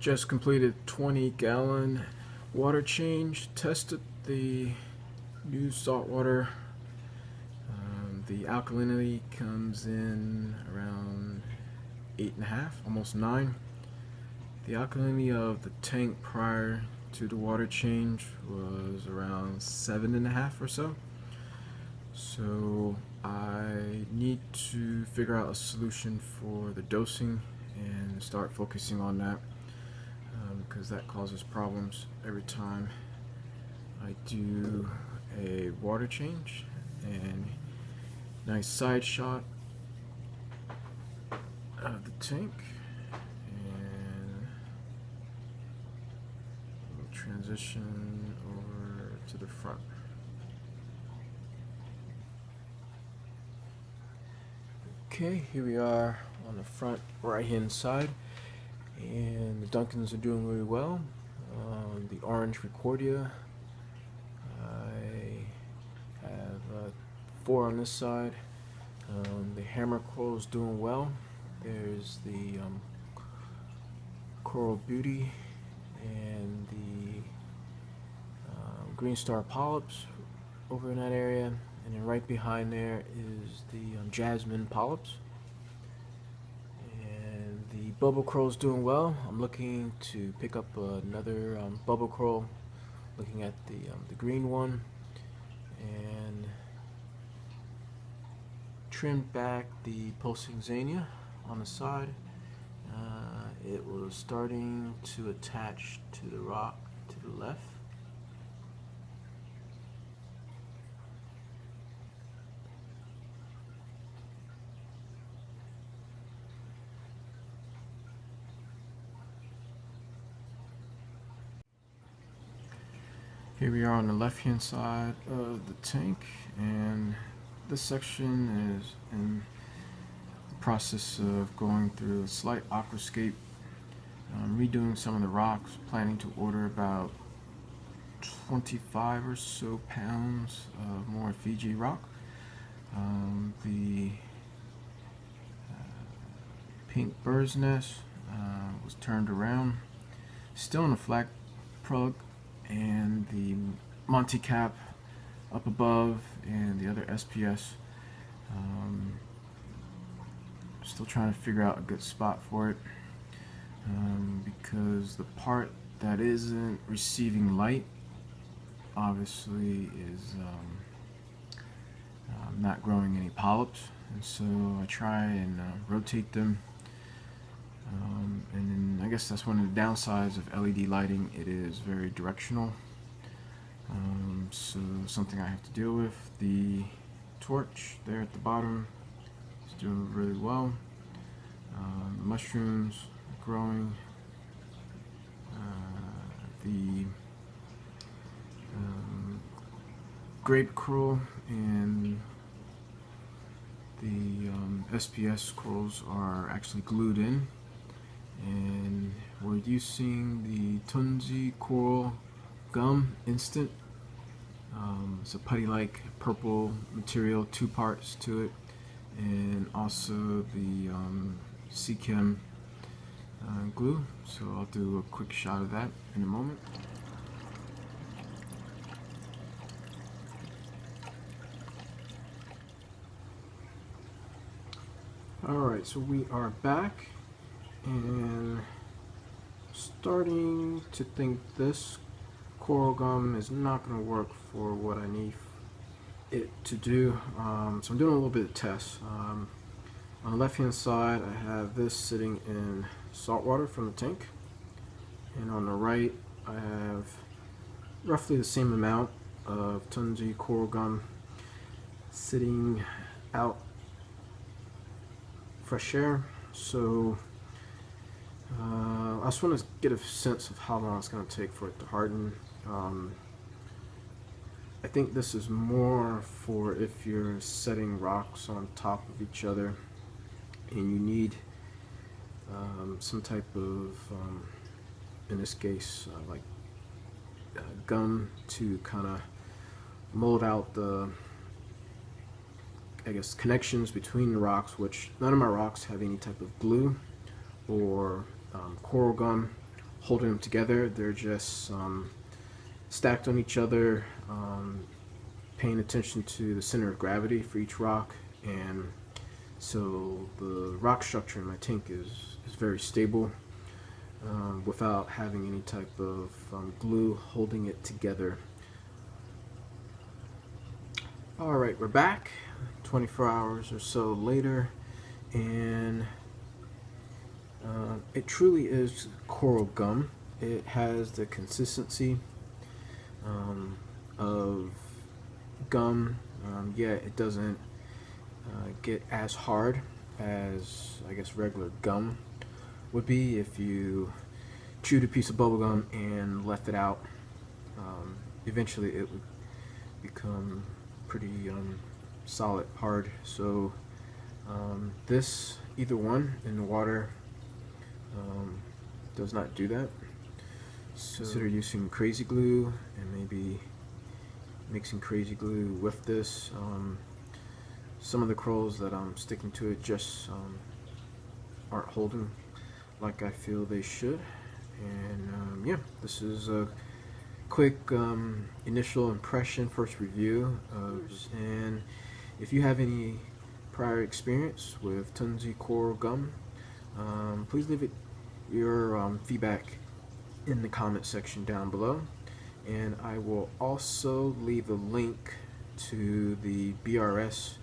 Just completed 20-gallon water change. Tested the new salt water. The alkalinity comes in around 8.5, almost 9. The alkalinity of the tank prior to the water change was around 7.5 or so. So I need to figure out a solution for the dosing and start focusing on that, because that causes problems every time I do a water change. And nice side shot of the tank, and we'll transition over to the front. Okay, here we are on the front right hand side, and the Duncans are doing really well. The orange Recordia, I have 4 on this side. The hammer coral is doing well. There's the coral beauty and the green star polyps over in that area, and then right behind there is the jasmine polyps. And the bubble coral is doing well. I'm looking to pick up another bubble coral, looking at the green one, and trimmed back the pulsing xenia on the side. It was starting to attach to the rock to the left. Here we are on the left hand side of the tank, and this section is in the process of going through a slight aquascape, redoing some of the rocks, planning to order about 25 or so pounds of more Fiji rock. The pink bird's nest was turned around, still in a flat plug, and the Monty cap up above, and the other SPS. Still trying to figure out a good spot for it, because the part that isn't receiving light obviously is not growing any polyps, and so I try and rotate them. And then I guess that's one of the downsides of LED lighting. It is very directional, so something I have to deal with. The torch there at the bottom is doing really well. The mushrooms are growing. The grape coral and the SPS corals are actually glued in, and we're using the Tunze coral gum instant. It's a putty-like purple material, 2 parts to it, and also the Chem glue. So I'll do a quick shot of that in a moment. Alright, so we are back, and starting to think this coral gum is not going to work for what I need it to do. So I'm doing a little bit of tests. On the left hand side I have this sitting in salt water from the tank, and on the right I have roughly the same amount of Tunze coral gum sitting out fresh air. So I just want to get a sense of how long it's going to take for it to harden. I think this is more for if you're setting rocks on top of each other and you need some type of, in this case, like gum to kind of mold out the, I guess, connections between the rocks, which none of my rocks have any type of glue or coral gum holding them together. They're just stacked on each other, paying attention to the center of gravity for each rock, and so the rock structure in my tank is very stable without having any type of glue holding it together. Alright, we're back 24 hours or so later, and it truly is coral gum. It has the consistency of gum, yet it doesn't get as hard as, I guess, regular gum would be if you chewed a piece of bubble gum and left it out. Eventually it would become pretty solid, hard. So this, either one in the water, does not do that. So consider using crazy glue and maybe mixing crazy glue with this. Some of the corals that I'm sticking to it just aren't holding like I feel they should. And yeah, this is a quick initial impression, first review and if you have any prior experience with Tunze coral gum, please leave your feedback in the comment section down below, and I will also leave a link to the BRS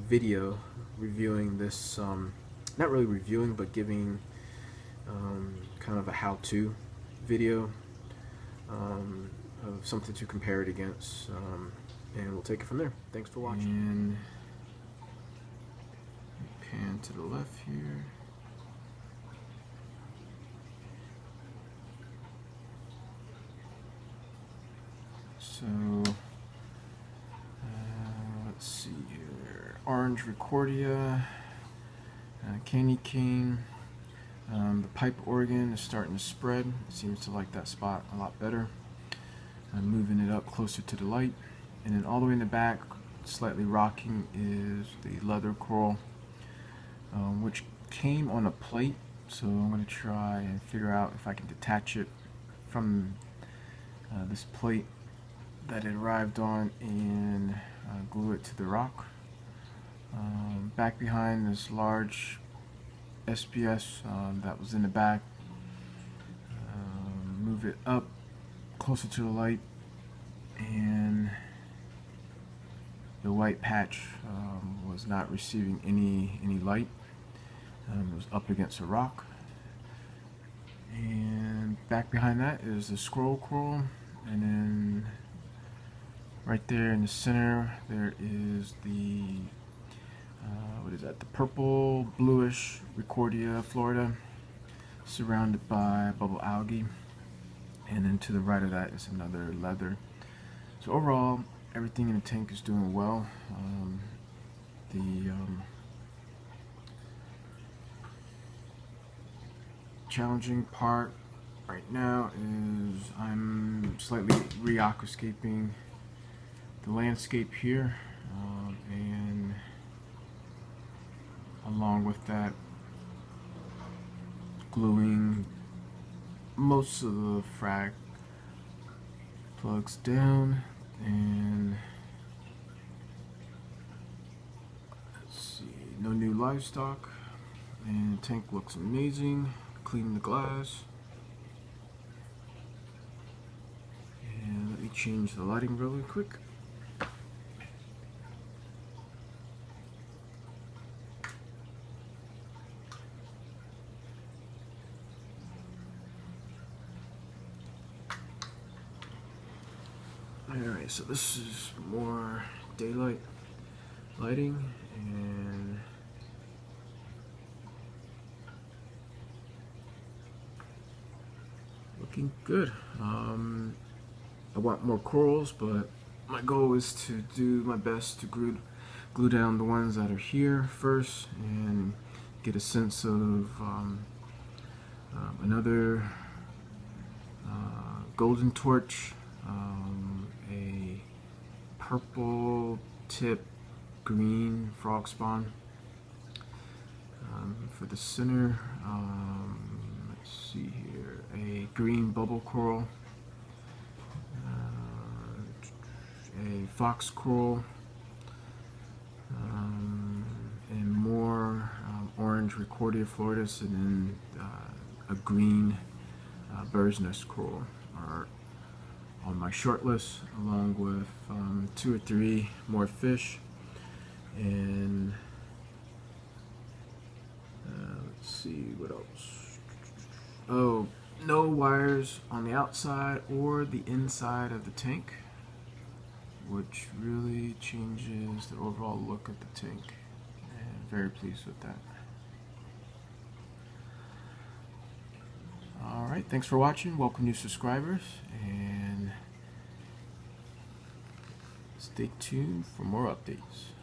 video reviewing this, not really reviewing, but giving kind of a how-to video of something to compare it against, and we'll take it from there. Thanks for watching. And pan to the left here. So let's see here. Orange Recordia, candy cane. The pipe organ is starting to spread. It seems to like that spot a lot better. I'm moving it up closer to the light. And then all the way in the back, slightly rocking, is the leather coral, which came on a plate. So I'm going to try and figure out if I can detach it from this plate that it arrived on and glue it to the rock. Back behind this large SPS that was in the back, move it up closer to the light, and the white patch was not receiving any light. It was up against a rock. And back behind that is the scroll coral, and then right there in the center there is the what is that? The purple bluish Recordia Florida, surrounded by bubble algae, and then to the right of that is another leather. So overall, everything in the tank is doing well. The challenging part right now is I'm slightly re-aquascaping the landscape here, and along with that, gluing most of the frag plugs down. And let's see, no new livestock, and the tank looks amazing. Clean the glass, and let me change the lighting really quick. Alright, so this is more daylight lighting, and looking good. I want more corals, but my goal is to do my best to glue down the ones that are here first and get a sense of another golden torch, a purple tip green frog spawn for the center. Let's see here, a green bubble coral, a fox coral, and more orange Recordia floridus, and then a green bird's nest coral are on my short list, along with 2 or 3 more fish. And let's see what else. Oh, no wires on the outside or the inside of the tank, which really changes the overall look of the tank, and very pleased with that. Alright, thanks for watching. Welcome new subscribers, and stay tuned for more updates.